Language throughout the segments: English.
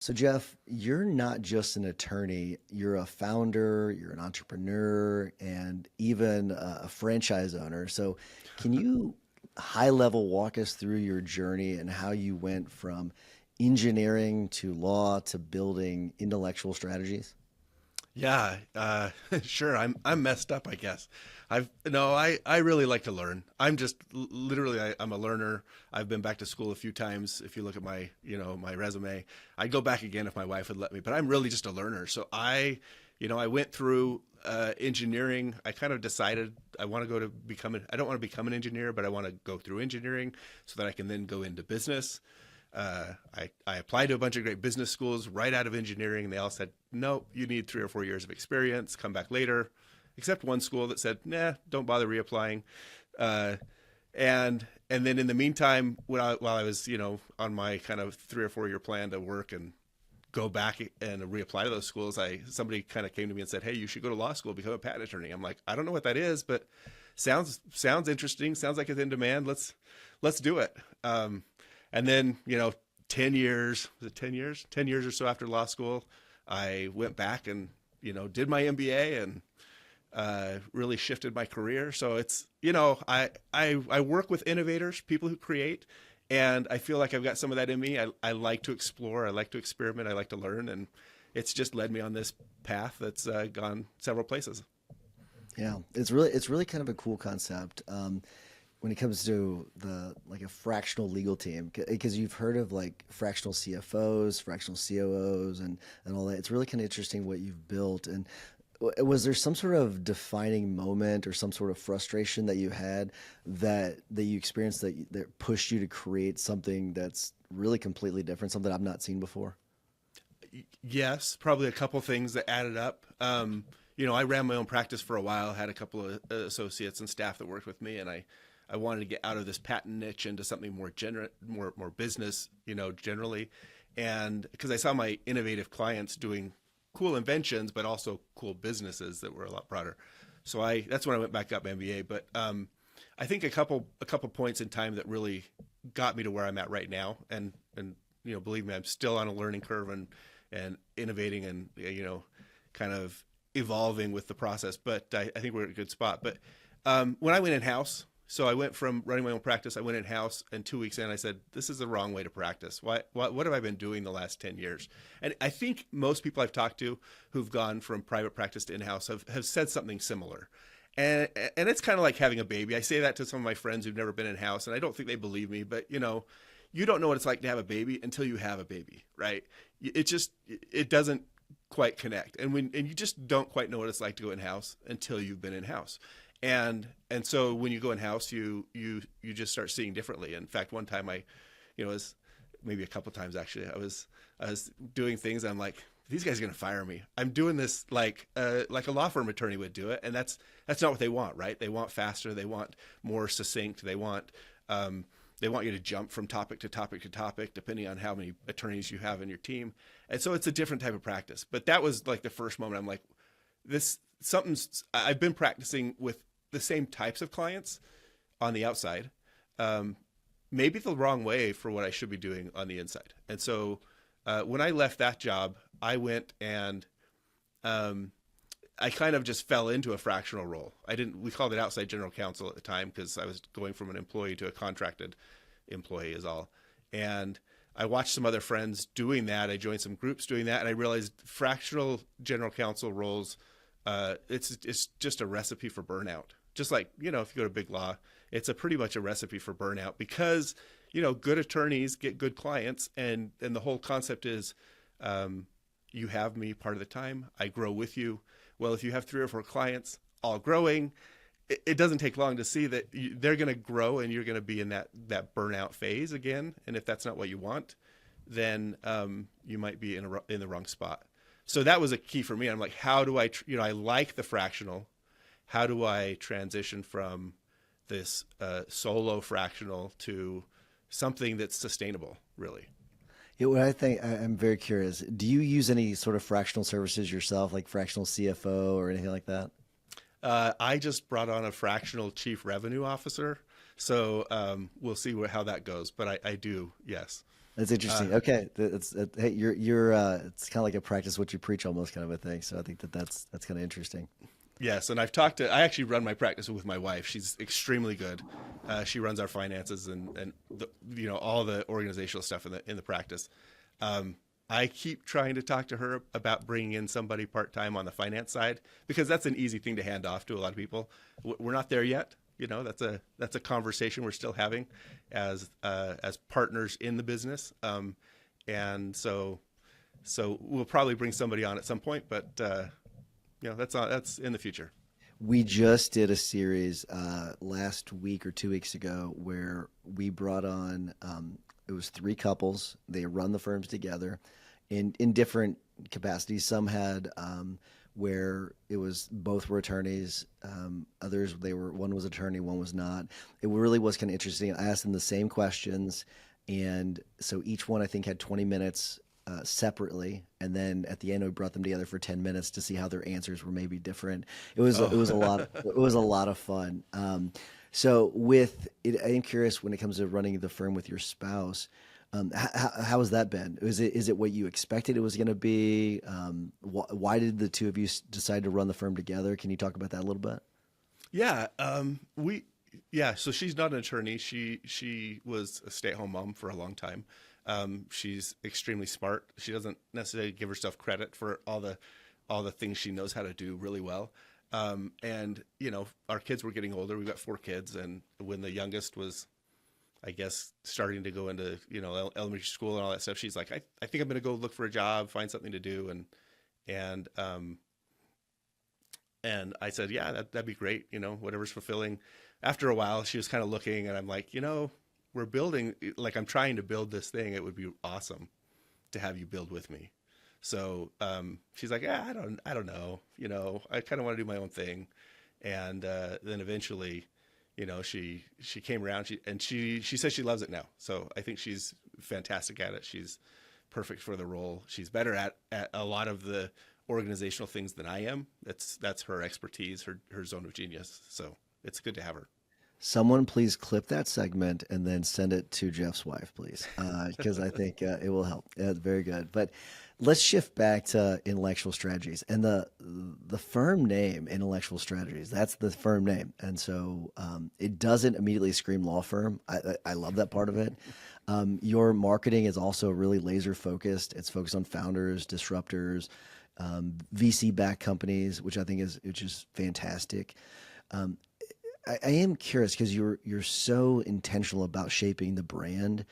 So, Jeff, you're not just an attorney, you're a founder, you're an entrepreneur, and even a franchise owner. So, can you high level walk us through your journey and how you went from engineering to law to building intellectual strategies? Yeah, sure. I'm messed up, I guess. I really like to learn. I'm just literally I'm a learner. I've been back to school a few times. If you look at my resume, I'd go back again if my wife would let me. But I'm really just a learner. So I went through engineering. I kind of decided I want to go to become I don't want to become an engineer, but I want to go through engineering so that I can then go into business. I applied to a bunch of great business schools right out of engineering, and they all said, no, you need 3 or 4 years of experience, come back later, except one school that said, nah, don't bother reapplying. Uh, and then in the meantime, while I was, on my kind of 3 or 4 year plan to work and go back and reapply to those schools, somebody kind of came to me and said, hey, you should go to law school, become a patent attorney. I'm like, I don't know what that is, but sounds interesting. Sounds like it's in demand. Let's do it. And then, 10 years, was it 10 years? 10 years or so after law school, I went back and, did my MBA and really shifted my career. So it's, I work with innovators, people who create, and I feel like I've got some of that in me. I like to explore, I like to experiment, I like to learn, and it's just led me on this path that's gone several places. Yeah, it's really kind of a cool concept. When it comes to the like a fractional legal team, because you've heard of like fractional CFOs, fractional COOs, and all that. It's really kind of interesting what you've built. And was there some sort of defining moment or some sort of frustration that you had that you experienced that pushed you to create something that's really completely different, something I've not seen before? Yes, probably a couple things that added up. I ran my own practice for a while, had a couple of associates and staff that worked with me, and I wanted to get out of this patent niche into something more business, generally. And because I saw my innovative clients doing cool inventions, but also cool businesses that were a lot broader. So that's when I went back up MBA. But I think a couple points in time that really got me to where I'm at right now. And believe me, I'm still on a learning curve and innovating and, kind of evolving with the process. But I think we're at a good spot. But when I went in house, so I went from running my own practice. I went in house, and 2 weeks in, I said, "This is the wrong way to practice. What have I been doing the last 10 years?" And I think most people I've talked to who've gone from private practice to in house have said something similar. And it's kind of like having a baby. I say that to some of my friends who've never been in house, and I don't think they believe me. But you don't know what it's like to have a baby until you have a baby, right? It doesn't quite connect, and you just don't quite know what it's like to go in house until you've been in house. And so when you go in house, you just start seeing differently. In fact, one time was maybe a couple times actually, I was doing things. I'm like, these guys are gonna fire me. I'm doing this like a law firm attorney would do it, and that's not what they want, right? They want faster, they want more succinct, they want you to jump from topic to topic to topic, depending on how many attorneys you have in your team. And so it's a different type of practice. But that was like the first moment I'm like, I've been practicing with the same types of clients on the outside, maybe the wrong way for what I should be doing on the inside. And so when I left that job, I went and I kind of just fell into a fractional role. We called it outside general counsel at the time because I was going from an employee to a contracted employee is all. And I watched some other friends doing that. I joined some groups doing that, and I realized fractional general counsel roles, it's just a recipe for burnout. Just like, if you go to big law, it's pretty much a recipe for burnout because, good attorneys get good clients. And the whole concept is you have me part of the time. I grow with you. Well, if you have 3 or 4 clients all growing, it doesn't take long to see that they're going to grow and you're going to be in that burnout phase again. And if that's not what you want, then you might be in the wrong spot. So that was a key for me. I'm like, how do I like the fractional. How do I transition from this solo fractional to something that's sustainable, really? Yeah, what I think I'm very curious. Do you use any sort of fractional services yourself, like fractional CFO or anything like that? I just brought on a fractional chief revenue officer. So we'll see how that goes. But I do, yes. That's interesting. Okay, hey, it's kind of like a practice what you preach almost kind of a thing. So I think that's kind of interesting. Yes, and I actually run my practice with my wife. She's extremely good. She runs our finances and all the organizational stuff in the practice. I keep trying to talk to her about bringing in somebody part time on the finance side because that's an easy thing to hand off to a lot of people. We're not there yet. That's a conversation we're still having as partners in the business. And so we'll probably bring somebody on at some point, but that's in the future. We just did a series last week or 2 weeks ago where we brought on it was three couples. They run the firms together in different capacities. Some had where it was both were attorneys. Others one was attorney, one was not. It really was kind of interesting. I asked them the same questions, and so each one I think had 20 minutes separately, and then at the end we brought them together for 10 minutes to see how their answers were maybe different. It was a lot. It was a lot of fun. So with it, I am curious when it comes to running the firm with your spouse. How has that been? Is it what you expected it was going to be? Why did the two of you decide to run the firm together? Can you talk about that a little bit? Yeah, so she's not an attorney. She was a stay-at-home mom for a long time. She's extremely smart. She doesn't necessarily give herself credit for all the things she knows how to do really well. And our kids were getting older. We've got 4 kids, and when the youngest was, I guess, starting to go into elementary school and all that stuff, she's like, I think I'm going to go look for a job, find something to do, and I said, yeah, that'd be great. Whatever's fulfilling. After a while, she was kind of looking, and I'm like, we're building, like I'm trying to build this thing. It would be awesome to have you build with me. So she's like, yeah, I don't know. I kind of want to do my own thing. And then eventually, she came around. She says she loves it now. So I think she's fantastic at it. She's perfect for the role. She's better at a lot of the organizational things than I am. That's her expertise, her zone of genius. So it's good to have her. Someone please clip that segment and then send it to Jeff's wife, please, because I think it will help. Yeah, very good. But let's shift back to intellectual strategies and the firm name, Intellectual Strategies. That's the firm name, and so it doesn't immediately scream law firm. I love that part of it. Your marketing is also really laser focused. It's focused on founders, disruptors, VC-backed companies, which I think is fantastic. I am curious because you're so intentional about shaping the brand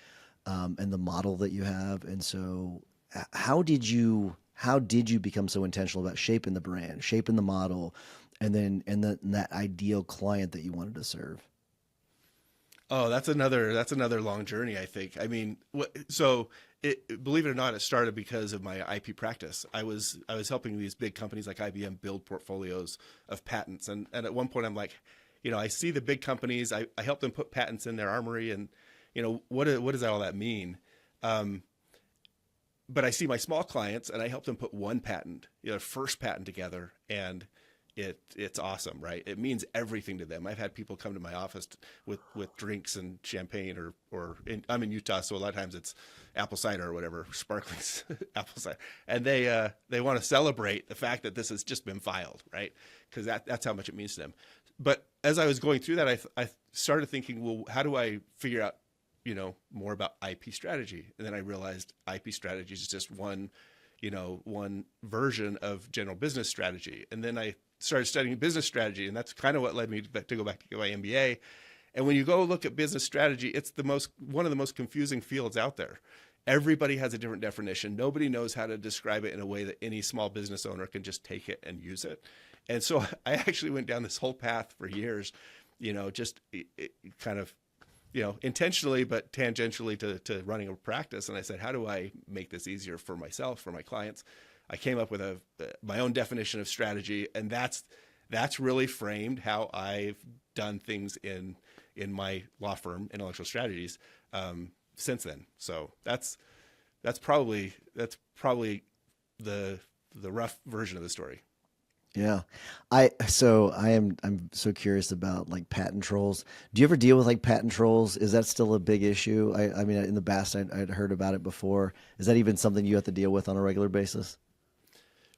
and the model that you have, and so how did you become so intentional about shaping the brand, shaping the model, and that ideal client that you wanted to serve? Oh, that's another long journey, I think. I mean, believe it or not, it started because of my IP practice. I was helping these big companies like IBM build portfolios of patents, and at one point I'm like, I see the big companies. I help them put patents in their armory, and what does all that mean? But I see my small clients, and I help them put one patent, first patent together, and it's awesome, right? It means everything to them. I've had people come to my office with drinks and champagne, I'm in Utah, so a lot of times it's apple cider or whatever, sparkling apple cider, and they want to celebrate the fact that this has just been filed, right? Because that's how much it means to them. But as I was going through that, I started thinking, well, how do I figure out, more about IP strategy? And then I realized IP strategy is just one version of general business strategy. And then I started studying business strategy, and that's kind of what led me to go back to get my MBA. And when you go look at business strategy, it's one of the most confusing fields out there. Everybody has a different definition. Nobody knows how to describe it in a way that any small business owner can just take it and use it. And so I actually went down this whole path for years, just kind of, intentionally but tangentially to running a practice. And I said, how do I make this easier for myself, for my clients? I came up with my own definition of strategy, and that's really framed how I've done things in my law firm, Intellectual Strategies, since then. So that's probably the rough version of the story. Yeah. I'm so curious about like patent trolls. Do you ever deal with like patent trolls? Is that still a big issue? I mean, in the past, I'd heard about it before. Is that even something you have to deal with on a regular basis?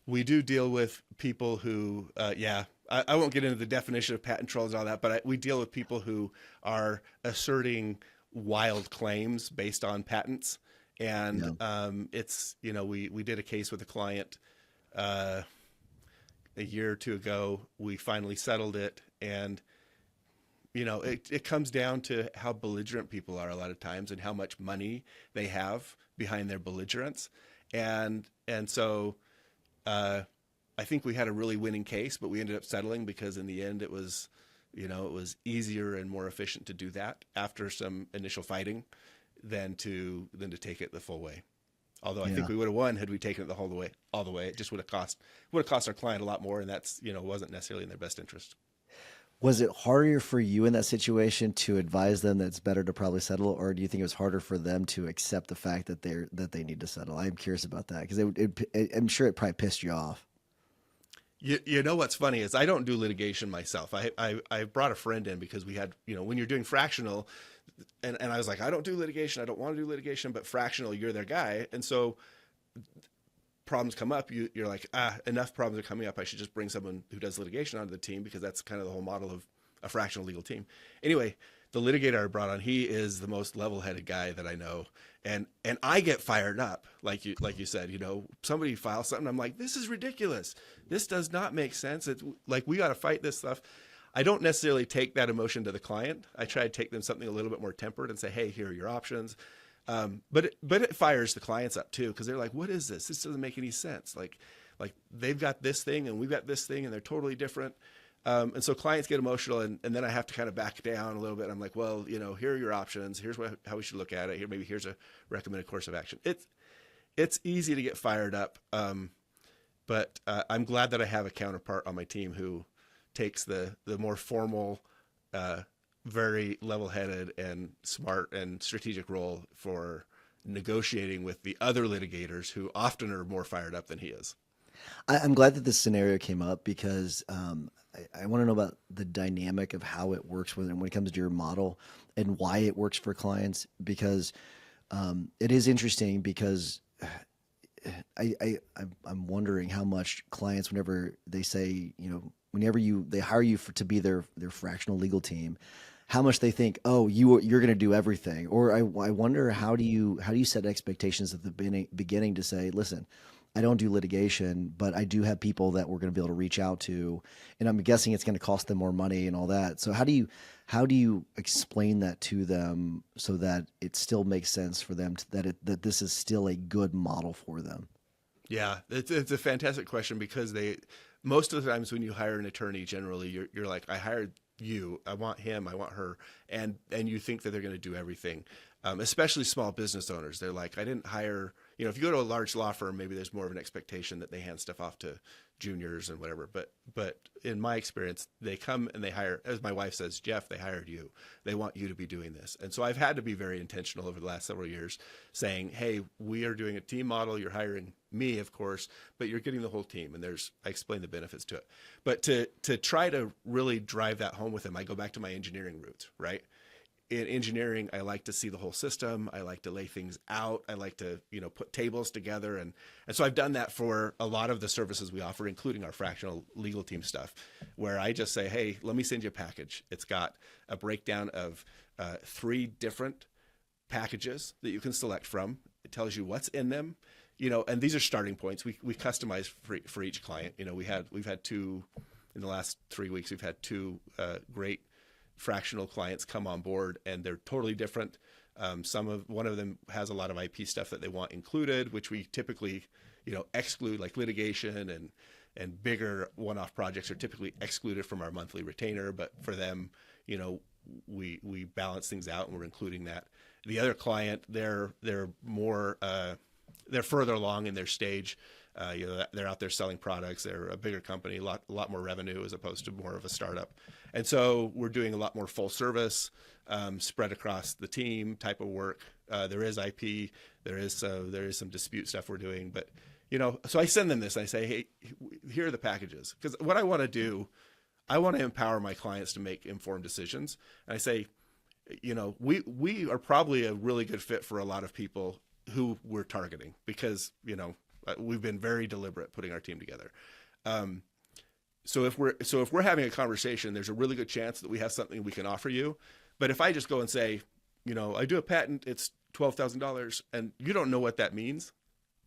We do deal with people who, I won't get into the definition of patent trolls and all that, but we deal with people who are asserting wild claims based on patents. And Yeah. we did a case with a client a year or two ago. We finally settled it. And, it comes down to how belligerent people are a lot of times and how much money they have behind their belligerence. And so I think we had a really winning case, but we ended up settling because in the end it was easier and more efficient to do that after some initial fighting than to take it the full way. Although I Yeah. think we would have won had we taken it the whole the way, all the way. It just would have cost our client a lot more, and that's wasn't necessarily in their best interest. Was it harder for you in that situation to advise them that it's better to probably settle, or do you think it was harder for them to accept the fact that they need to settle? I'm curious about that because I'm sure it probably pissed you off. You know what's funny is I don't do litigation myself. I brought a friend in because we had, when you're doing fractional, and I was like, I don't do litigation. I don't want to do litigation, but fractional, you're their guy. And so problems come up, you're like, enough problems are coming up. I should just bring someone who does litigation onto the team because that's kind of the whole model of a fractional legal team. Anyway, the litigator I brought on, he is the most level-headed guy that I know. And I get fired up. Like you said, somebody files something. I'm like, this is ridiculous. This does not make sense. It's like, we got to fight this stuff. I don't necessarily take that emotion to the client. I try to take them something a little bit more tempered and say, hey, here are your options. But it fires the clients up too, because they're like, what is this? This doesn't make any sense. Like they've got this thing and we've got this thing and they're totally different. And so clients get emotional, and then I have to kind of back down a little bit. I'm like, well, here are your options. Here's how we should look at it. Here's a recommended course of action. It's easy to get fired up. But I'm glad that I have a counterpart on my team who takes the more formal, very level-headed and smart and strategic role for negotiating with the other litigators who often are more fired up than he is. I'm glad that this scenario came up because I want to know about the dynamic of how it works when it comes to your model and why it works for clients. Because it is interesting because I'm wondering how much clients, whenever they say, whenever they hire you to be their fractional legal team, how much they think, oh, you're going to do everything. Or I wonder, how do you set expectations at the beginning to say, listen, I don't do litigation, but I do have people that we're going to be able to reach out to, and I'm guessing it's going to cost them more money and all that. So how do you explain that to them so that it still makes sense for them that this is still a good model for them? Yeah, it's a fantastic question because most of the times when you hire an attorney, generally you're like, I hired you, I want him, I want her, and you think that they're going to do everything. Especially small business owners, they're like, I didn't hire. If you go to a large law firm, maybe there's more of an expectation that they hand stuff off to juniors and whatever. But in my experience, they come and they hire, as my wife says, Jeff, they hired you. They want you to be doing this. And so I've had to be very intentional over the last several years saying, hey, we are doing a team model. You're hiring me, of course, but you're getting the whole team. And I explain the benefits to it. But to try to really drive that home with them, I go back to my engineering roots, right? In engineering, I like to see the whole system. I like to lay things out. I like to, put tables together. And so I've done that for a lot of the services we offer, including our fractional legal team stuff, where I just say, hey, let me send you a package. It's got a breakdown of 3 different packages that you can select from. It tells you what's in them, and these are starting points. We customize for each client. We've had 2 in the last 3 weeks. We've had 2 great fractional clients come on board, and they're totally different. One of them has a lot of IP stuff that they want included, which we typically, exclude, like litigation and bigger one-off projects are typically excluded from our monthly retainer. But for them, we balance things out and we're including that. The other client, they're more, they're further along in their stage. They're out there selling products. They're a bigger company, a lot more revenue as opposed to more of a startup. And so we're doing a lot more full service, spread across the team type of work. There is IP, there is some dispute stuff we're doing, but So I send them this. I say, hey, here are the packages. Because what I want to do, I want to empower my clients to make informed decisions. And I say, we are probably a really good fit for a lot of people who we're targeting because, we've been very deliberate putting our team together. So if we're having a conversation, there's a really good chance that we have something we can offer you. But if I just go and say, I do a patent, it's $12,000, and you don't know what that means,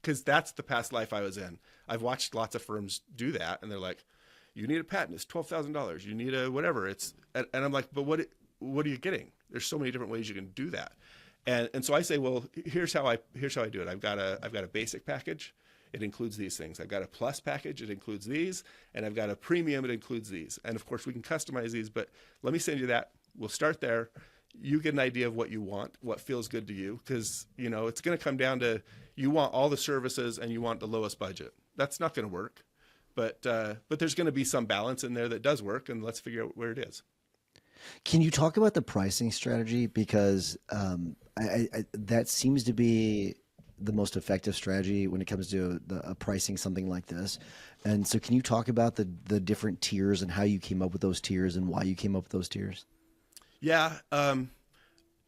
because that's the past life I was in. I've watched lots of firms do that, and they're like, you need a patent, it's $12,000. You need a whatever. And I'm like, but what are you getting? There's so many different ways you can do that. And so I say, well, here's how I do it. I've got a basic package. It includes these things. I've got a plus package. It includes these. And I've got a premium. It includes these. And of course, we can customize these, but let me send you that. We'll start there. You get an idea of what you want, what feels good to you, because, it's going to come down to you want all the services and you want the lowest budget. That's not going to work. But there's going to be some balance in there that does work, and let's figure out where it is. Can you talk about the pricing strategy? Because that seems to be the most effective strategy when it comes to pricing something like this. And so can you talk about the different tiers and how you came up with those tiers and why you came up with those tiers? Yeah.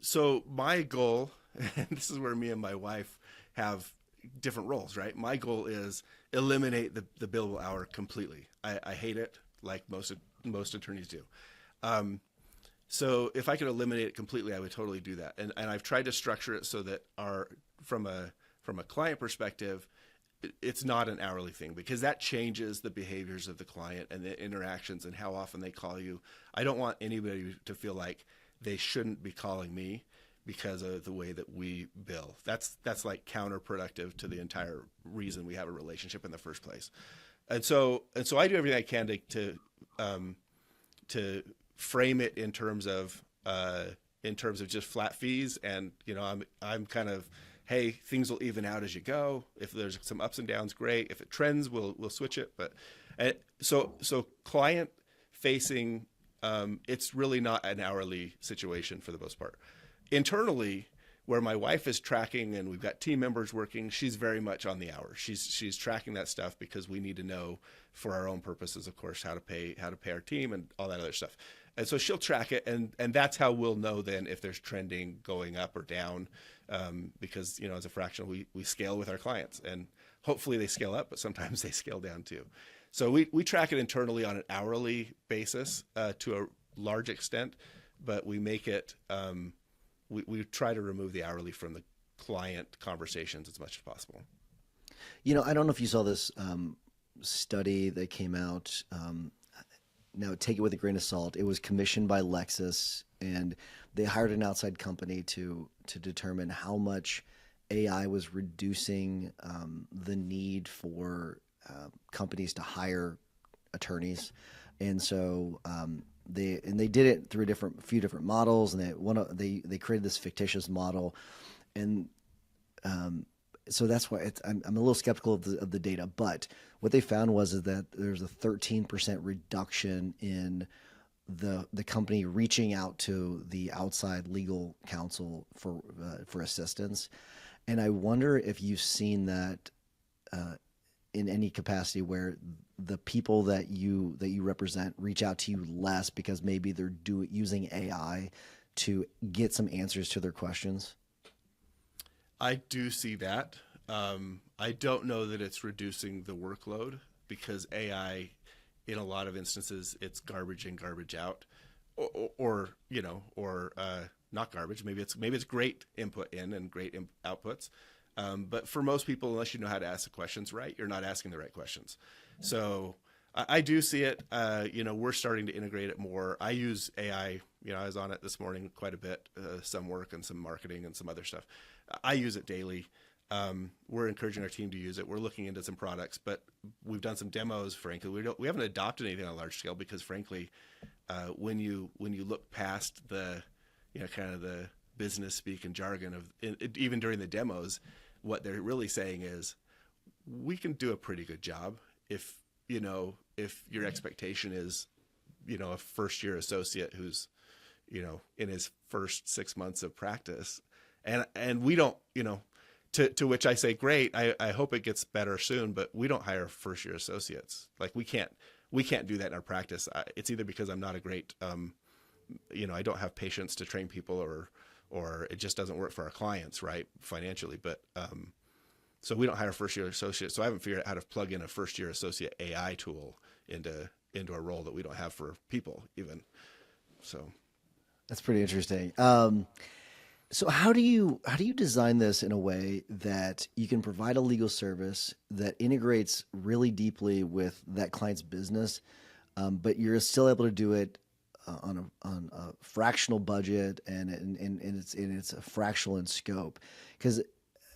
So my goal, and this is where me and my wife have different roles, right? My goal is eliminate the billable hour completely. I hate it, like most attorneys do. So if I could eliminate it completely, I would totally do that. And I've tried to structure it so that from a client perspective, it's not an hourly thing, because that changes the behaviors of the client and the interactions and how often they call you. I don't want anybody to feel like they shouldn't be calling me because of the way that we bill. That's like counterproductive to the entire reason we have a relationship in the first place. And so I do everything I can to frame it in terms of just flat fees. And I'm kind of, hey, things will even out as you go. If there's some ups and downs, great. If it trends, we'll switch it. But so client facing, it's really not an hourly situation for the most part. Internally, where my wife is tracking and we've got team members working, she's very much on the hours. She's tracking that stuff because we need to know for our own purposes, of course, how to pay our team and all that other stuff. And so she'll track it, and that's how we'll know then if there's trending going up or down, because as a fractional, we scale with our clients, and hopefully they scale up, but sometimes they scale down too. So we track it internally on an hourly basis to a large extent, but we make it we try to remove the hourly from the client conversations as much as possible. I don't know if you saw this study that came out. Now, take it with a grain of salt. It was commissioned by Lexus, and they hired an outside company to determine how much AI was reducing the need for companies to hire attorneys. And so they did it through a few different models, and they created this fictitious model, and so that's why I'm a little skeptical of the data. But what they found was that there's a 13% reduction in the company reaching out to the outside legal counsel for assistance. And I wonder if you've seen that in any capacity where the people that you represent reach out to you less because maybe they're using AI to get some answers to their questions. I do see that. I don't know that it's reducing the workload, because AI, in a lot of instances, it's garbage in, garbage out, or not garbage. Maybe it's great input in and great outputs. But for most people, unless you know how to ask the questions right, you're not asking the right questions. So I do see it. We're starting to integrate it more. I use AI. I was on it this morning quite a bit, some work and some marketing and some other stuff. I use it daily. We're encouraging our team to use it. We're looking into some products, but we've done some demos. Frankly, we haven't adopted anything on a large scale because, frankly, when you look past the kind of the business speak and jargon of even during the demos, what they're really saying is, we can do a pretty good job if your expectation is a first year associate who's in his first 6 months of practice, and we don't To which I say, great. I hope it gets better soon, but we don't hire first year associates. Like we can't do that in our practice. It's either because I'm not a great, I don't have patience to train people, or it just doesn't work for our clients, right, financially. But so we don't hire first year associates. So I haven't figured out how to plug in a first year associate AI tool into a role that we don't have for people even. So That's pretty interesting. So how do you design this in a way that you can provide a legal service that integrates really deeply with that client's business, but you're still able to do it on a fractional budget, and it's a fractional in scope? Because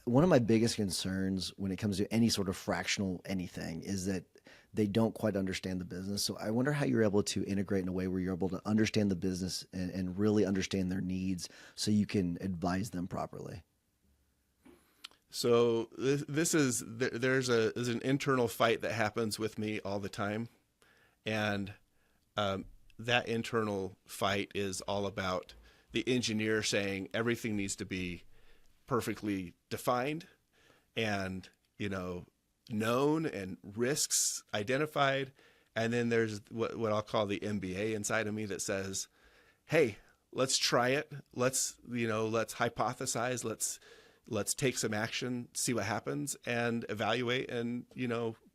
one of my biggest concerns when it comes to any sort of fractional anything is that they don't quite understand the business. So I wonder how you're able to integrate in a way where you're able to understand the business and really understand their needs so you can advise them properly. So there's an internal fight that happens with me all the time. And that internal fight is all about the engineer saying everything needs to be perfectly defined and, known and risks identified. And then there's what I'll call the MBA inside of me that says, hey, let's try it. Let's hypothesize. Let's take some action, see what happens, and evaluate and,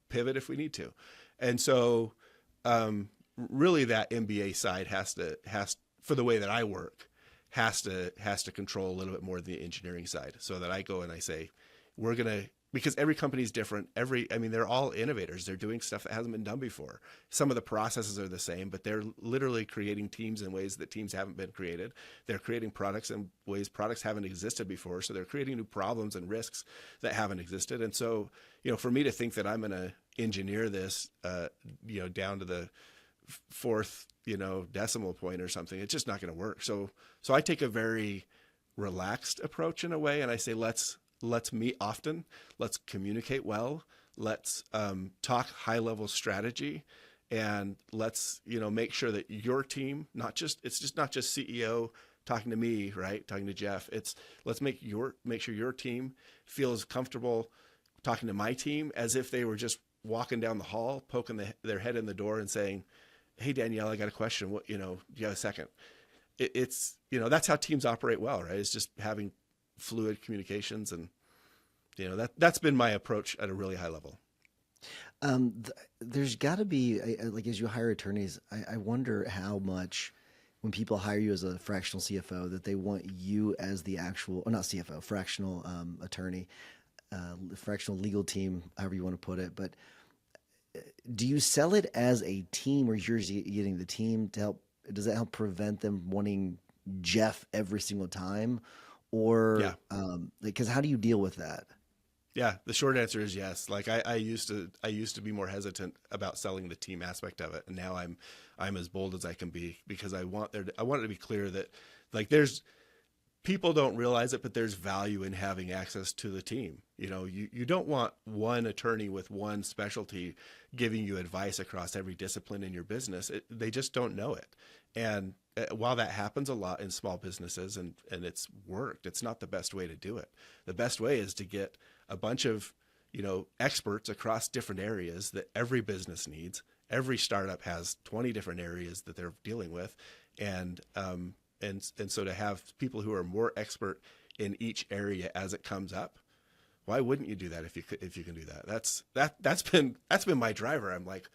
pivot if we need to. And so really that MBA side has for the way that I work, has to control a little bit more the engineering side, so that I go and I say, because every company is different. They're all innovators. They're doing stuff that hasn't been done before. Some of the processes are the same, but they're literally creating teams in ways that teams haven't been created. They're creating products in ways products haven't existed before. So they're creating new problems and risks that haven't existed. And so, for me to think that I'm going to engineer this, down to the fourth, decimal point or something, it's just not going to work. So I take a very relaxed approach in a way, and I say, let's meet often. Let's communicate well. Let's talk high level strategy, and let's make sure that your team, it's just not just CEO talking to me, right? Talking to Jeff. Let's make sure your team feels comfortable talking to my team as if they were just walking down the hall, poking their head in the door and saying, hey, Danielle, I got a question. What, do you have a second? It's that's how teams operate well, right? It's just having fluid communications, and that's been my approach at a really high level. There's got to be like, as you hire attorneys, I wonder how much when people hire you as a fractional CFO that they want you as the actual, or not CFO, fractional attorney, fractional legal team, however you want to put it. But do you sell it as a team, or you're getting the team to help? Does that help prevent them wanting Jeff every single time? Or, because how do you deal with that? Yeah, the short answer is yes. Like I used to be more hesitant about selling the team aspect of it, and now I'm as bold as I can be, because I want it to be clear that, like, people don't realize it, but there's value in having access to the team. You don't want one attorney with one specialty giving you advice across every discipline in your business. They just don't know it. And while that happens a lot in small businesses, and it's worked, it's not the best way to do it. The best way is to get a bunch of, experts across different areas that every business needs. Every startup has 20 different areas that they're dealing with. And so to have people who are more expert in each area as it comes up, why wouldn't you do that if you can do that? That's been my driver. I'm like,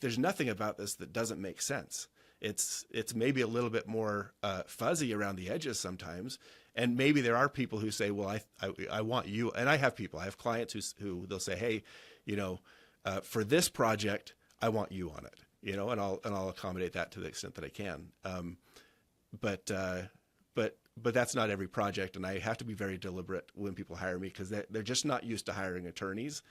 there's nothing about this that doesn't make sense. It's maybe a little bit more fuzzy around the edges sometimes, and maybe there are people who say, well, I want you, and I have clients who they'll say, hey, for this project, I want you on it, and I'll accommodate that to the extent that I can. But that's not every project, and I have to be very deliberate when people hire me, because they're just not used to hiring attorneys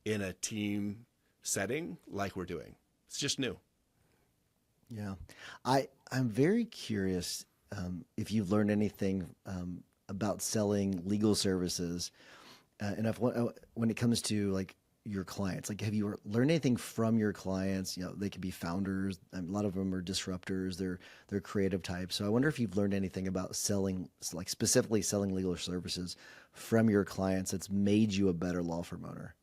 in a team setting like we're doing. It's just new. Yeah, I'm very curious if you've learned anything about selling legal services, and when it comes to, like, your clients? Like, have you learned anything from your clients? You know, they could be founders. A lot of them are disruptors. They're creative types. So I wonder if you've learned anything about selling, like specifically selling legal services from your clients that's made you a better law firm owner.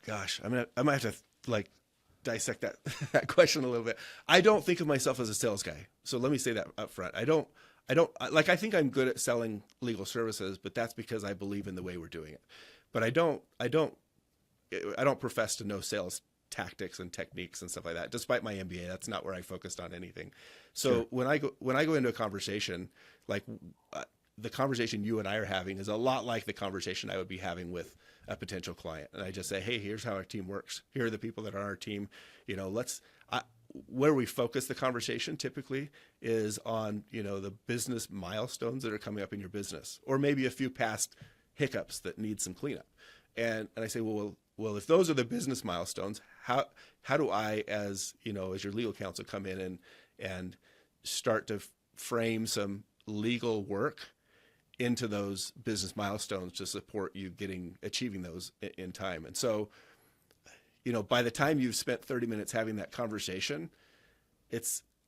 Gosh, I might have to like dissect that question a little bit. I don't think of myself as a sales guy. So let me say that up front. I think I'm good at selling legal services, but that's because I believe in the way we're doing it. But I don't profess to know sales tactics and techniques and stuff like that. Despite my MBA, that's not where I focused on anything. So Sure. when I go into a conversation, like the conversation you and I are having is a lot like the conversation I would be having with a potential client. And I just say, hey, here's how our team works. Here are the people that are on our team. You know, where we focus the conversation typically is on, you know, the business milestones that are coming up in your business, or maybe a few past hiccups that need some cleanup. And I say, well, if those are the business milestones, how do I, as you know, as your legal counsel, come in and start to frame some legal work into those business milestones to support you achieving those in time. And so, you know, by the time you've spent 30 minutes having that conversation,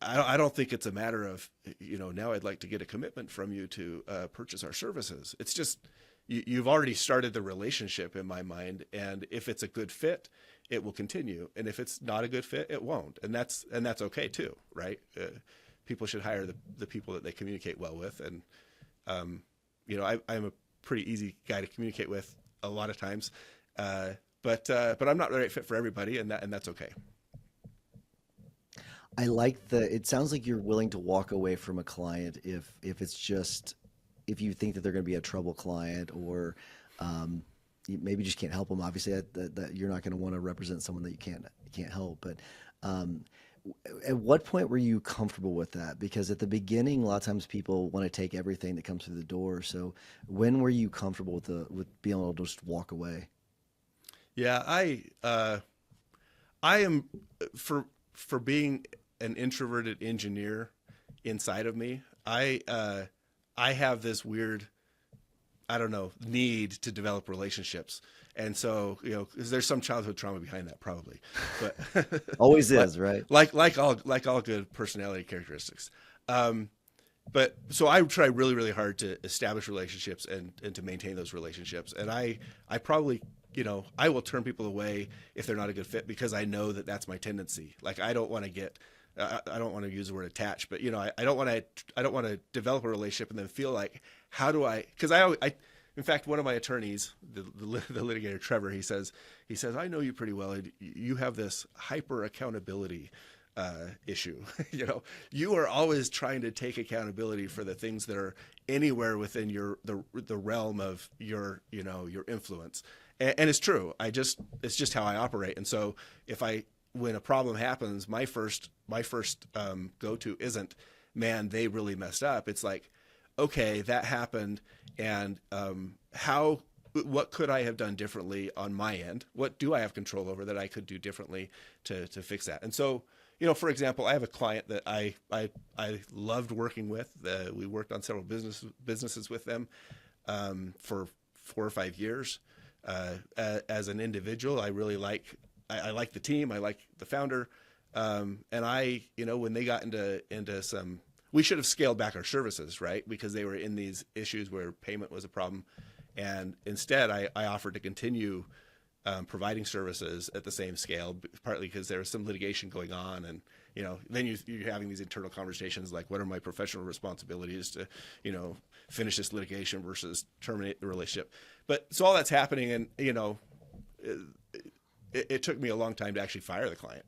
I don't think it's a matter of, you know, now I'd like to get a commitment from you to purchase our services. It's just, you've already started the relationship in my mind. And if it's a good fit, it will continue. And if it's not a good fit, it won't. And that's okay too, right? People should hire the people that they communicate well with. And, you know, I'm a pretty easy guy to communicate with a lot of times. But I'm not the right fit for everybody, and that's okay. I like it sounds like you're willing to walk away from a client if it's just, if you think that they're going to be a trouble client, or you maybe just can't help them. Obviously that you're not going to want to represent someone that you can't help. But at what point were you comfortable with that? Because at the beginning, a lot of times people want to take everything that comes through the door. So when were you comfortable with being able to just walk away? Yeah, I am for being an introverted engineer inside of me. I have this weird, I don't know, need to develop relationships. And so, you know, 'cause there's some childhood trauma behind that probably, but Always is, right? like all good personality characteristics. But so I try really, really hard to establish relationships and to maintain those relationships. And I probably, you know, I will turn people away if they're not a good fit, because I know that that's my tendency. Like, I don't want to use the word attached, but you know, I don't want to develop a relationship and then feel like, how do I, because I in fact, one of my attorneys, the litigator, Trevor, he says, I know you pretty well. You have this hyper accountability issue. You know, you are always trying to take accountability for the things that are anywhere within the realm of your influence. And it's true. It's just how I operate. And so when a problem happens, my first go-to isn't, man, they really messed up. It's like, okay, that happened. And what could I have done differently on my end? What do I have control over that I could do differently to fix that? And so, you know, for example, I have a client that I loved working with. We worked on several businesses with them for 4 or 5 years. As an individual, I really like the team. I like the founder. And when they got into some, we should have scaled back our services, right? Because they were in these issues where payment was a problem. And instead I offered to continue providing services at the same scale, partly because there was some litigation going on. And, you know, then you're having these internal conversations like, what are my professional responsibilities to, you know, finish this litigation versus terminate the relationship. But so all that's happening, and, you know, it took me a long time to actually fire the client.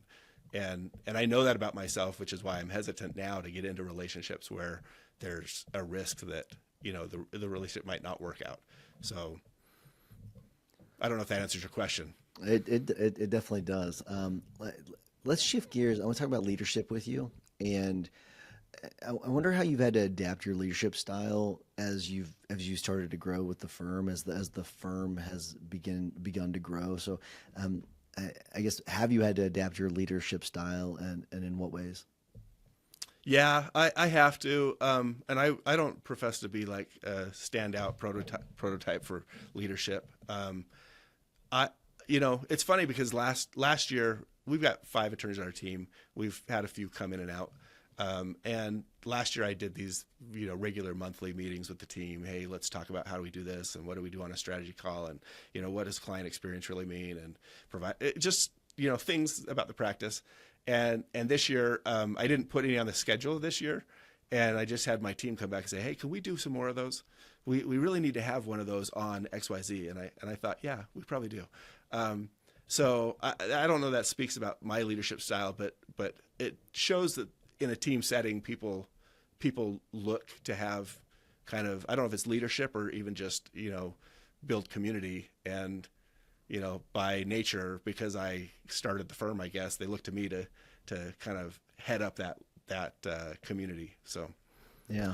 And I know that about myself, which is why I'm hesitant now to get into relationships where there's a risk that, you know, the relationship might not work out. So I don't know if that answers your question. It definitely does. Let's shift gears. I want to talk about leadership with you, and I wonder how you've had to adapt your leadership style as you started to grow with the firm, as the firm has begun to grow. So, I guess, have you had to adapt your leadership style, and in what ways? Yeah, I have to. And I don't profess to be like a standout prototype for leadership. I, it's funny because last year we've got 5 attorneys on our team. We've had a few come in and out. And last year I did these, regular monthly meetings with the team. Hey, let's talk about how do we do this and what do we do on a strategy call, and what does client experience really mean, and provide just things about the practice. And this year I didn't put any on the schedule this year, and I just had my team come back and say, hey, can we do some more of those? We really need to have one of those on XYZ. And I thought, yeah, we probably do. So I don't know that speaks about my leadership style, but it shows that in a team setting, people look to have kind of, I don't know if it's leadership or even just, build community. And, by nature, because I started the firm, I guess they look to me to kind of head up that community. So Yeah.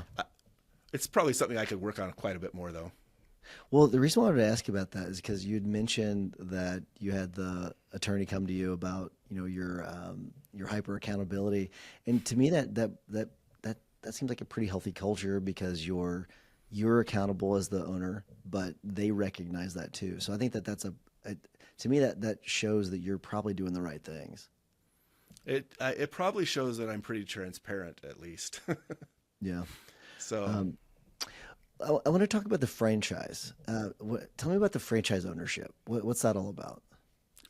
It's probably something I could work on quite a bit more, though. Well, the reason I wanted to ask you about that is because you'd mentioned that you had the attorney come to you about, your hyper accountability, and to me that seems like a pretty healthy culture, because you're accountable as the owner, but they recognize that too. So I think that's to me that shows that you're probably doing the right things. It probably shows that I'm pretty transparent, at least. Yeah. So. I want to talk about the franchise. Tell me about the franchise ownership. What's that all about?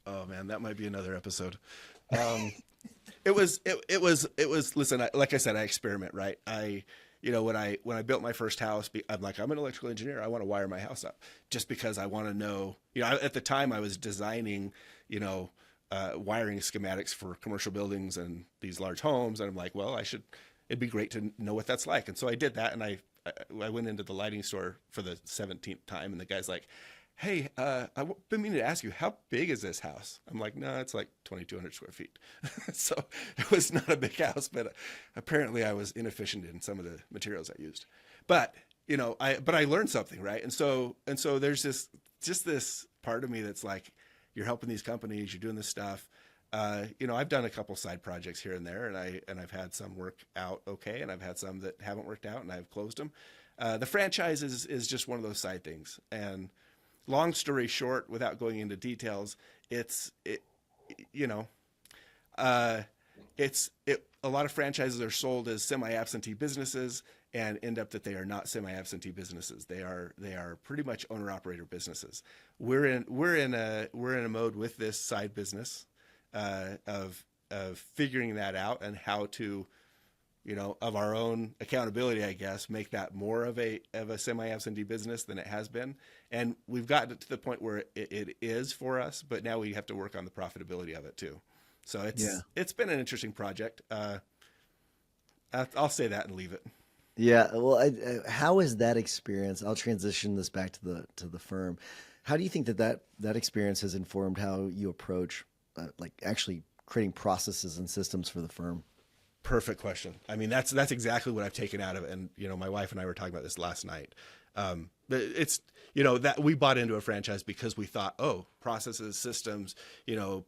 Oh man, that might be another episode. It was. Listen, like I said, I experiment, right? When I built my first house, I'm like, I'm an electrical engineer. I want to wire my house up, just because I want to know. At the time, I was designing, wiring schematics for commercial buildings and these large homes, and I'm like, well, it'd be great to know what that's like. And so I did that, and I went into the lighting store for the 17th time, and the guy's like, hey, I've been meaning to ask you, how big is this house? I'm like, no, it's like 2,200 square feet. So it was not a big house, but apparently I was inefficient in some of the materials I used. But, I learned something, right? And so there's this part of me that's like, you're helping these companies, you're doing this stuff. I've done a couple side projects here and there, and I've had some work out okay, and I've had some that haven't worked out, and I've closed them. The franchise is just one of those side things. And long story short, without going into details, a lot of franchises are sold as semi-absentee businesses and end up that they are not semi-absentee businesses. They are pretty much owner-operator businesses. We're in a mode with this side business of figuring that out, and how to, of our own accountability, I guess, make that more of a semi-absentee business than it has been. And we've gotten to the point where it is for us, but now we have to work on the profitability of it too. So it's been an interesting project. I'll say that and leave it. Yeah. Well, how is that experience? I'll transition this back to the firm. How do you think that experience has informed how you approach like actually creating processes and systems for the firm? Perfect question. I mean, that's exactly what I've taken out of it. And, my wife and I were talking about this last night. It's, that we bought into a franchise because we thought, oh, processes, systems,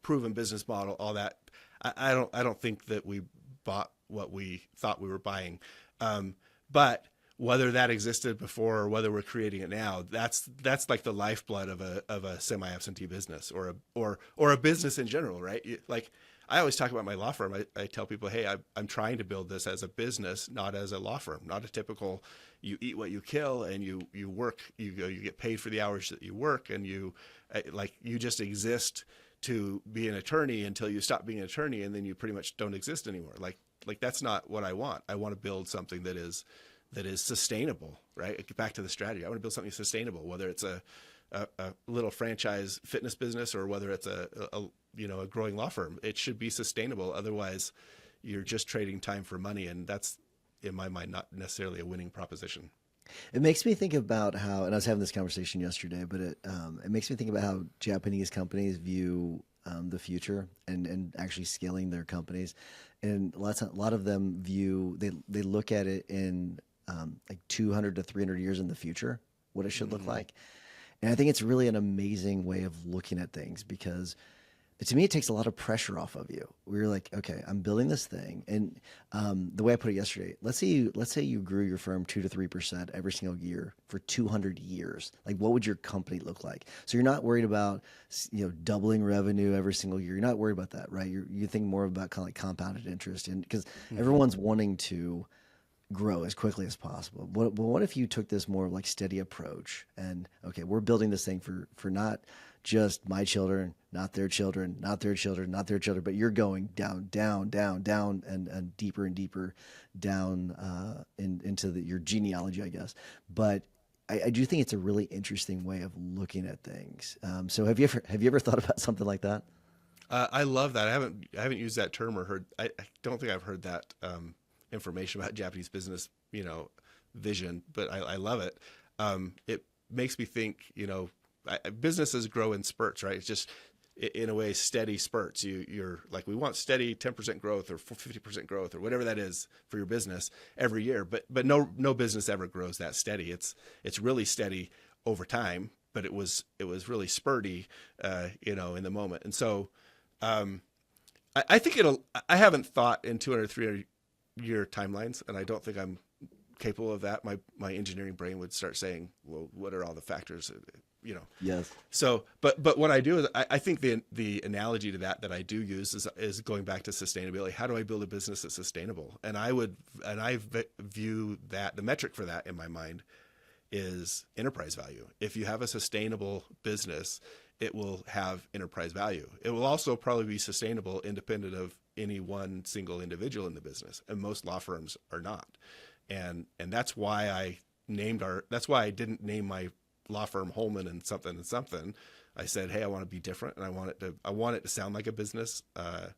proven business model, all that. I don't think that we bought what we thought we were buying. But whether that existed before or whether we're creating it now, that's like the lifeblood of a semi-absentee business or a business in general, right? Like, I always talk about my law firm. I tell people, hey, I'm trying to build this as a business, not as a law firm, not a typical, you eat what you kill, and you work, you get paid for the hours that you work, and you just exist to be an attorney until you stop being an attorney, and then you pretty much don't exist anymore. Like that's not what I want. I want to build something that is sustainable, right? Get back to the strategy. I want to build something sustainable, whether it's a little franchise fitness business or whether it's a growing law firm. It should be sustainable. Otherwise, you're just trading time for money, and that's, in my mind, not necessarily a winning proposition. It makes me think about how, and I was having this conversation yesterday, but it makes me think about how Japanese companies view the future and actually scaling their companies. And a lot of them they look at it in like 200 to 300 years in the future, what it should look like. And I think it's really an amazing way of looking at things, because to me, it takes a lot of pressure off of you. We're like, okay, I'm building this thing, and the way I put it yesterday, let's say you grew your firm 2 to 3% every single year for 200 years. Like, what would your company look like? So you're not worried about doubling revenue every single year. You're not worried about that, right? You think more about kind of like compounded interest, and because everyone's wanting to grow as quickly as possible. But what if you took this more like steady approach and okay, we're building this thing for not just my children, not their children, not their children, not their children, but you're going down, down, down, down, and deeper down into your genealogy, I guess. But I do think it's a really interesting way of looking at things. So have you ever thought about something like that? I love that. I haven't used that term or heard. I don't think I've heard that information about Japanese business, vision, but I love it. It makes me think, businesses grow in spurts, right? It's just in a way steady spurts. You're like, we want steady 10% growth or 50% growth or whatever that is for your business every year. But no business ever grows that steady. It's really steady over time, but it was really spurty, in the moment. And so, I think I haven't thought in 200, 300 year timelines, and I don't think I'm capable of that. My engineering brain would start saying, well, what are all the factors, Yes. So, but what I do is I think the analogy to that I do use is going back to sustainability. How do I build a business that's sustainable? And I view that the metric for that in my mind is enterprise value. If you have a sustainable business, it will have enterprise value. It will also probably be sustainable independent of any one single individual in the business. And most law firms are not. And that's why that's why I didn't name my law firm Holman and something and something. I said, hey, I want to be different, and I want it to sound like a business. I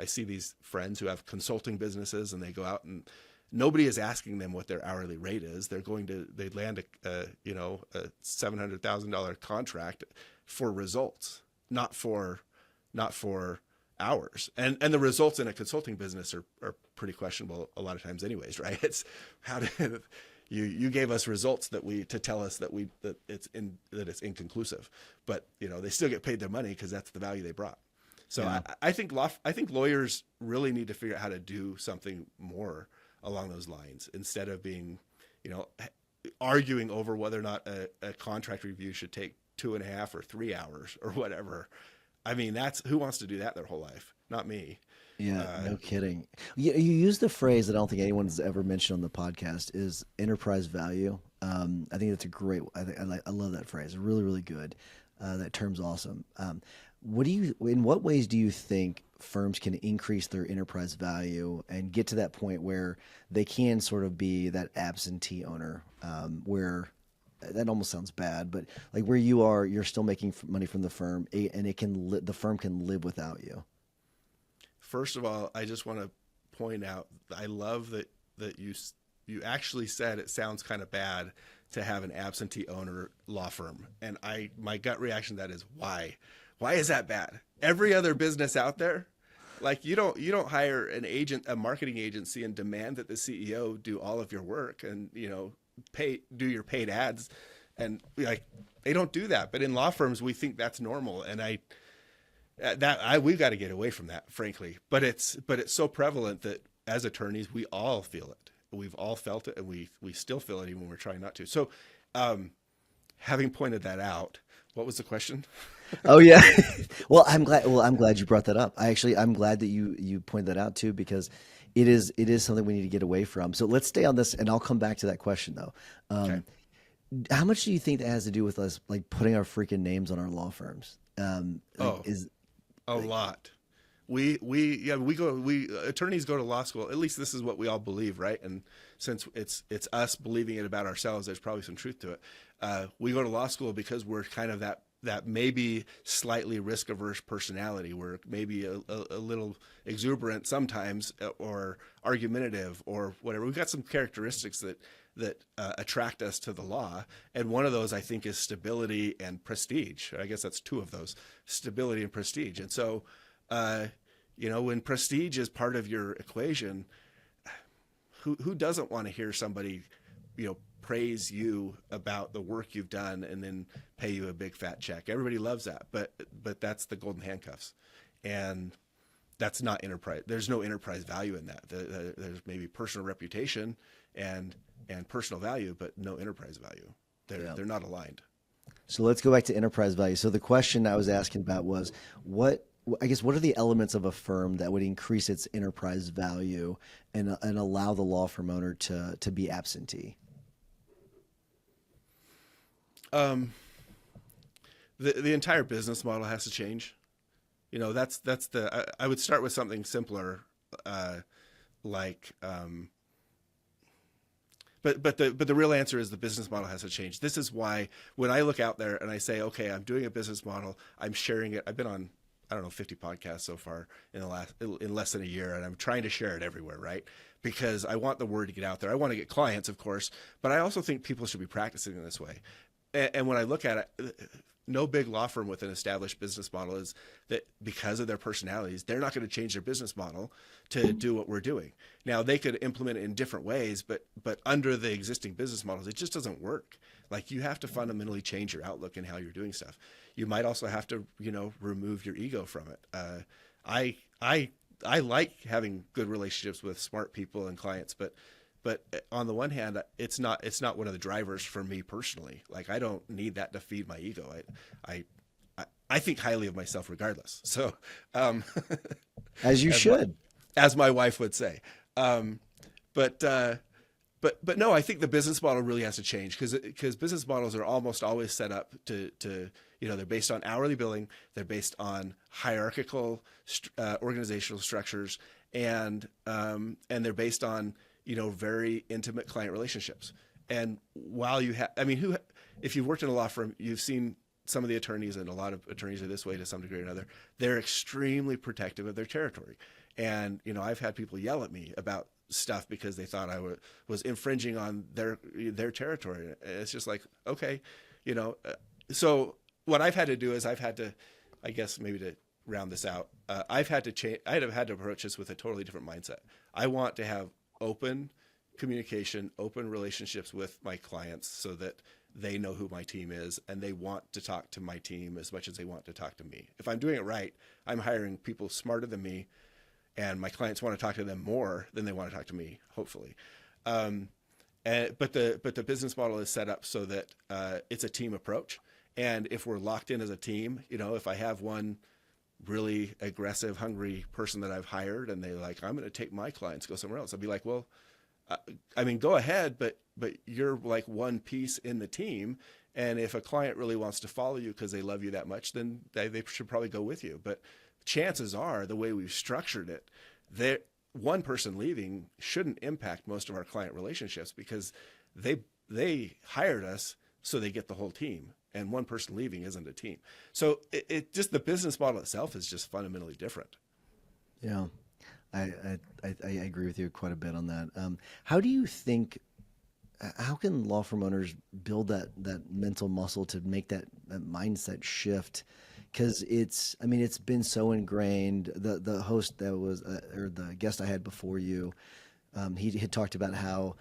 see these friends who have consulting businesses, and they go out and nobody is asking them what their hourly rate is. They land a $700,000 contract for results, not for hours. And the results in a consulting business are pretty questionable a lot of times anyways, right? It's how did you gave us results to tell us that it's inconclusive, but they still get paid their money because that's the value they brought. So yeah. I think lawyers really need to figure out how to do something more along those lines instead of being, arguing over whether or not a contract review should take 2.5 or 3 hours or whatever. I mean, who wants to do that their whole life? Not me. Yeah, no kidding. You use the phrase that I don't think anyone's ever mentioned on the podcast is enterprise value. I think that's a great. I love that phrase. Really, really good. That term's awesome. In what ways do you think firms can increase their enterprise value and get to that point where they can sort of be that absentee owner, where that almost sounds bad, but like where you're still making money from the firm, and the firm can live without you. First of all, I just want to point out, I love that you actually said it sounds kind of bad to have an absentee owner law firm, and my gut reaction to that is why? Why is that bad? Every other business out there, like you don't hire a marketing agency and demand that the CEO do all of your work and do your paid ads, and like they don't do that. But in law firms, we think that's normal, and we've got to get away from that, frankly. But it's so prevalent that as attorneys, we all feel it. We've all felt it, and we still feel it even when we're trying not to. So, having pointed that out, what was the question? Oh yeah. Well, I'm glad you brought that up. I'm glad that you pointed that out too, because it is something we need to get away from. So let's stay on this, and I'll come back to that question though. Okay. How much do you think that has to do with us like putting our freaking names on our law firms? A lot. Attorneys go to law school. At least this is what we all believe, right? And since it's us believing it about ourselves, there's probably some truth to it. We go to law school because we're kind of that maybe slightly risk averse personality. We're maybe a little exuberant sometimes, or argumentative, or whatever. We've got some characteristics that attract us to the law, and one of those I think is stability and prestige. I guess that's two of those: stability and prestige. And so, when prestige is part of your equation, who doesn't want to hear somebody, praise you about the work you've done and then pay you a big fat check. Everybody loves that, but that's the golden handcuffs, and that's not enterprise. There's no enterprise value in that. There's maybe personal reputation and personal value, but no enterprise value. They're not aligned. So let's go back to enterprise value. So the question I was asking about was what are the elements of a firm that would increase its enterprise value and allow the law firm owner to be absentee? The entire business model has to change. I would start with something simpler, like, but the real answer is the business model has to change. This is why when I look out there and I say, okay, I'm doing a business model, I'm sharing it. I've been on, I don't know, 50 podcasts so far in less than a year, and I'm trying to share it everywhere, right? Because I want the word to get out there. I want to get clients, of course, but I also think people should be practicing in this way. And when I look at it, no big law firm with an established business model is that because of their personalities, they're not going to change their business model to do what we're doing. Now, they could implement it in different ways, but under the existing business models, it just doesn't work. Like, you have to fundamentally change your outlook and how you're doing stuff. You might also have to, remove your ego from it. I like having good relationships with smart people and clients, but on the one hand, it's not one of the drivers for me personally. Like, I don't need that to feed my ego. I think highly of myself regardless. So, as you should, as my wife would say. But no, I think the business model really has to change because business models are almost always set up to they're based on hourly billing, they're based on hierarchical organizational structures, and they're based on very intimate client relationships. And while you have, if you've worked in a law firm, you've seen some of the attorneys, and a lot of attorneys are this way to some degree or another. They're extremely protective of their territory. And, I've had people yell at me about stuff because they thought I was infringing on their territory. It's just like, okay, so what I've had to do is I guess maybe to round this out, I've had to change. I'd have had to approach this with a totally different mindset. I want to have open communication, open relationships with my clients so that they know who my team is and they want to talk to my team as much as they want to talk to me. If I'm doing it right, I'm hiring people smarter than me, and my clients want to talk to them more than they want to talk to me, hopefully. But the business model is set up so that it's a team approach. And if we're locked in as a team, if I have one really aggressive, hungry person that I've hired and they like, I'm going to take my clients, go somewhere else. I'll be like, well, go ahead, but you're like one piece in the team. And if a client really wants to follow you because they love you that much, then they should probably go with you. But chances are, the way we've structured it, one person leaving shouldn't impact most of our client relationships because they hired us so they get the whole team. And one person leaving isn't a team. So it just, the business model itself is just fundamentally different. Yeah, I agree with you quite a bit on that. How can law firm owners build that mental muscle to make that mindset shift? Because it's been so ingrained. The host that was, or the guest I had before you, he had talked about how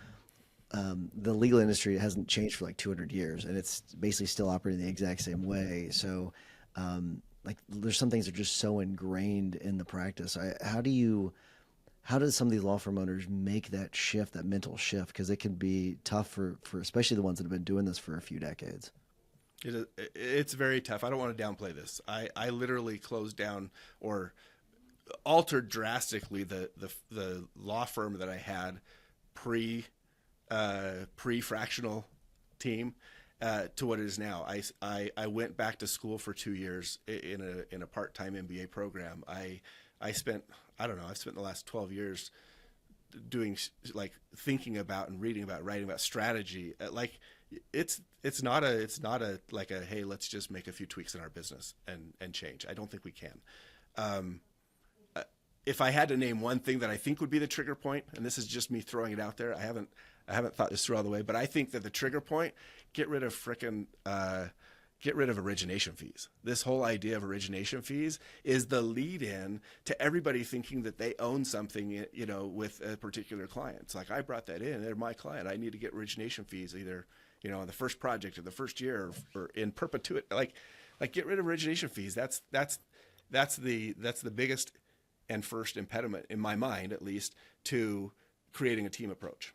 the legal industry hasn't changed for like 200 years, and it's basically still operating the exact same way. So, there's some things that are just so ingrained in the practice. How does some of these law firm owners make that shift, that mental shift? Because it can be tough for especially the ones that have been doing this for a few decades. It's very tough. I don't want to downplay this. I literally closed down or altered drastically the law firm that I had pre-fractional team to what it is now. I went back to school for 2 years in a part-time MBA program. I've spent the last 12 years doing thinking about and reading about, writing about strategy. It's not a hey, let's just make a few tweaks in our business and change. I don't think we can. If I had to name one thing that I think would be the trigger point, and this is just me throwing it out there, I haven't thought this through all the way, but I think that the trigger point, get rid of frickin' get rid of origination fees. This whole idea of origination fees is the lead in to everybody thinking that they own something, with a particular client. It's like, I brought that in, they're my client. I need to get origination fees either, on the first project or the first year or in perpetuity. Like get rid of origination fees. That's the biggest and first impediment in my mind, at least, to creating a team approach.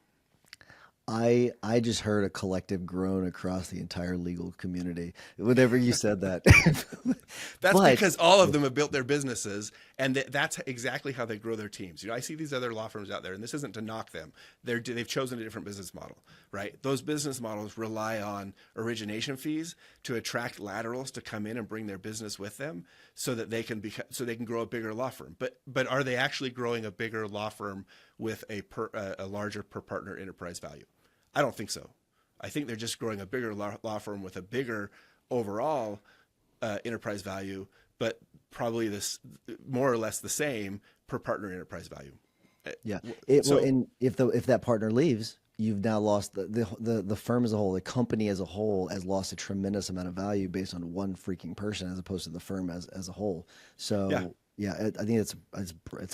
I just heard a collective groan across the entire legal community whenever you said that. That's because all of them have built their businesses, and that's exactly how they grow their teams. I see these other law firms out there, and this isn't to knock them. They've chosen a different business model, right? Those business models rely on origination fees to attract laterals to come in and bring their business with them, so that they can grow a bigger law firm. But are they actually growing a bigger law firm with a larger per partner enterprise value? I don't think so. I think they're just growing a bigger law firm with a bigger overall enterprise value, but probably this more or less the same per partner enterprise value. Yeah. And if that partner leaves, you've now lost the firm as a whole, the company as a whole has lost a tremendous amount of value based on one freaking person as opposed to the firm as a whole. So yeah, I think it's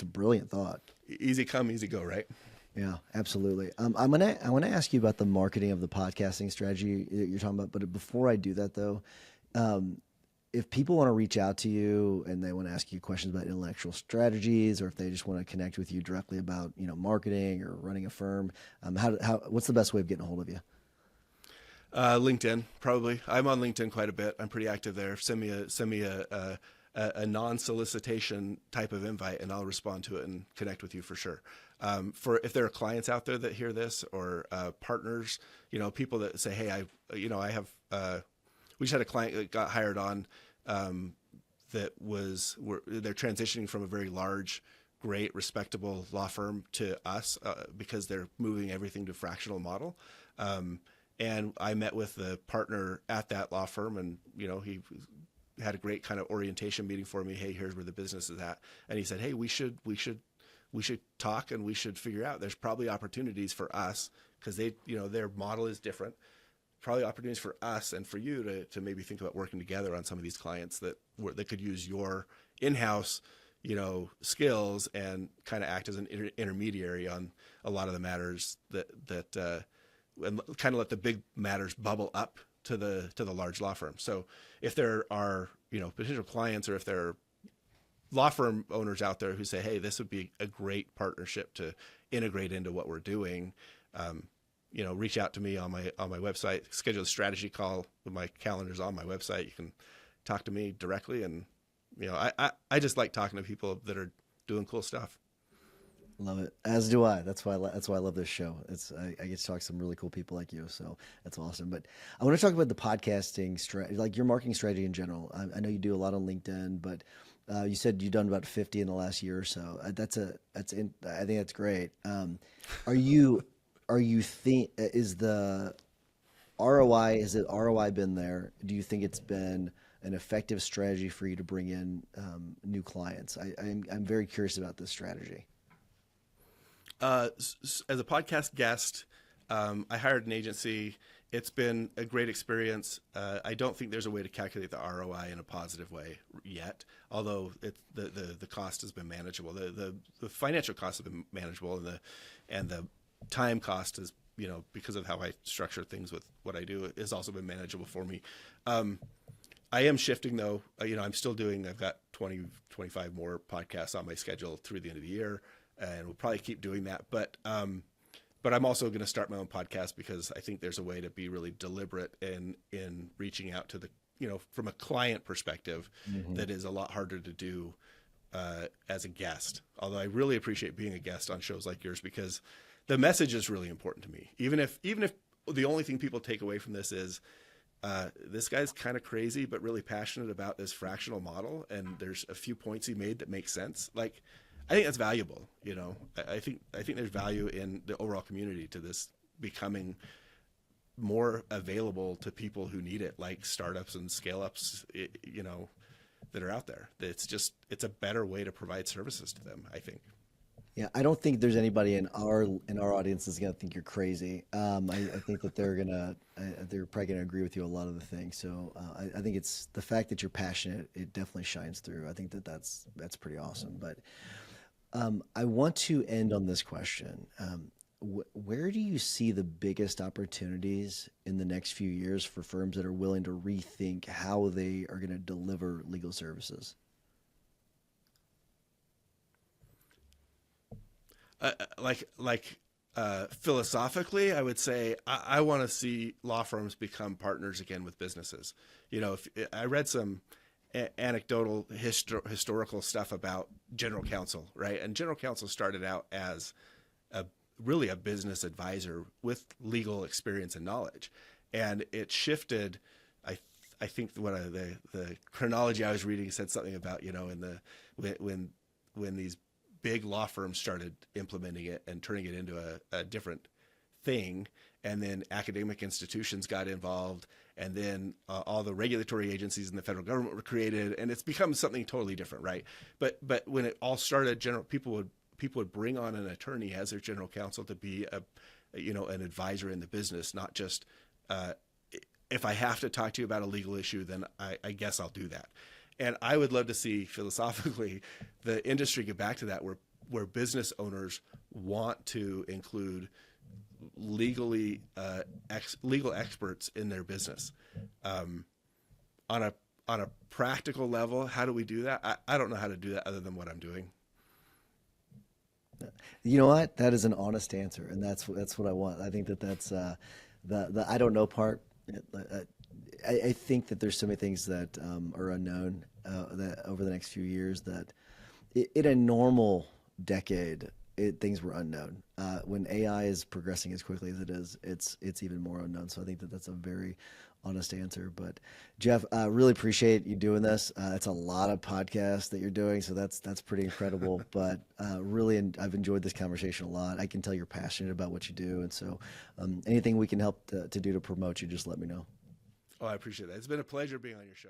a brilliant thought. Easy come, easy go, right? Yeah, absolutely. I want to ask you about the marketing of the podcasting strategy that you're talking about. But before I do that, though, if people want to reach out to you and they want to ask you questions about intellectual strategies, or if they just want to connect with you directly about marketing or running a firm, what's the best way of getting a hold of you? LinkedIn, probably. I'm on LinkedIn quite a bit. I'm pretty active there. Send me a non-solicitation type of invite, and I'll respond to it and connect with you for sure. For if there are clients out there that hear this, or partners, people that say, hey, we just had a client that got hired on they're transitioning from a very large, great, respectable law firm to us because they're moving everything to fractional model. And I met with the partner at that law firm, and he had a great kind of orientation meeting for me. Hey, here's where the business is at. And he said, hey, we should talk, and we should figure out, there's probably opportunities for us, because their model is different. Probably opportunities for us and for you to maybe think about working together on some of these clients that could use your in-house, skills and kind of act as an intermediary on a lot of the matters and kind of let the big matters bubble up to the large law firm. So if there are, potential clients, or if there are law firm owners out there who say, hey, this would be a great partnership to integrate into what we're doing, reach out to me on my website, schedule a strategy call. My calendar's on my website. You can talk to me directly. And, I just like talking to people that are doing cool stuff. Love it. As do I. That's why I love this show. I get to talk to some really cool people like you. So that's awesome. But I want to talk about the podcasting strategy, like your marketing strategy in general. I know you do a lot on LinkedIn, but you said you've done about 50 in the last year or so. I think that's great. Is the ROI, has the ROI been there? Do you think it's been an effective strategy for you to bring in new clients? I'm very curious about this strategy. As a podcast guest, I hired an agency. It's been a great experience. I don't think there's a way to calculate the ROI in a positive way yet, although the cost has been manageable. The financial costs have been manageable, and the time cost is, because of how I structure things with what I do, has also been manageable for me. I am shifting though. I've got 20, 25 more podcasts on my schedule through the end of the year, and we'll probably keep doing that. But I'm also going to start my own podcast, because I think there's a way to be really deliberate in reaching out to the, from a client perspective, that is a lot harder to do as a guest. Although I really appreciate being a guest on shows like yours, because the message is really important to me. Even if the only thing people take away from this is this guy's kind of crazy, but really passionate about this fractional model, and there's a few points he made that make sense. Like, I think that's valuable. I think there's value in the overall community to this becoming more available to people who need it, like startups and scale ups, that are out there. It's a better way to provide services to them, I think. Yeah, I don't think there's anybody in our audience that's gonna think you're crazy. I think that they're probably gonna agree with you a lot of the things. So I think it's the fact that you're passionate. It definitely shines through. I think that that's pretty awesome. But I want to end on this question. Where do you see the biggest opportunities in the next few years for firms that are willing to rethink how they are going to deliver legal services? Philosophically, I would say I want to see law firms become partners again with businesses. If I read some anecdotal historical stuff about general counsel, right? And general counsel started out as a really a business advisor with legal experience and knowledge, and it shifted. I I think the chronology I was reading said something about in the when these big law firms started implementing it and turning it into a different thing, and then academic institutions got involved, and then all the regulatory agencies in the federal government were created, and it's become something totally different, right? But when it all started, people would bring on an attorney as their general counsel to be an advisor in the business, not just if I have to talk to you about a legal issue, then I guess I'll do that. And I would love to see philosophically the industry get back to that, where business owners want to include legal experts in their business. On a practical level, how do we do that? I don't know how to do that other than what I'm doing. You know what? That is an honest answer, and that's what I want. I think that that's the I don't know part. I think that there's so many things that are unknown that over the next few years that in a normal decade things were unknown. When AI is progressing as quickly as it is, it's even more unknown. So I think that that's a very honest answer. But Jeff, I really appreciate you doing this. It's a lot of podcasts that you're doing, so that's pretty incredible. But I've enjoyed this conversation a lot. I can tell you're passionate about what you do, and so anything we can help to do to promote you, just let me know. Oh, I appreciate that. It's been a pleasure being on your show.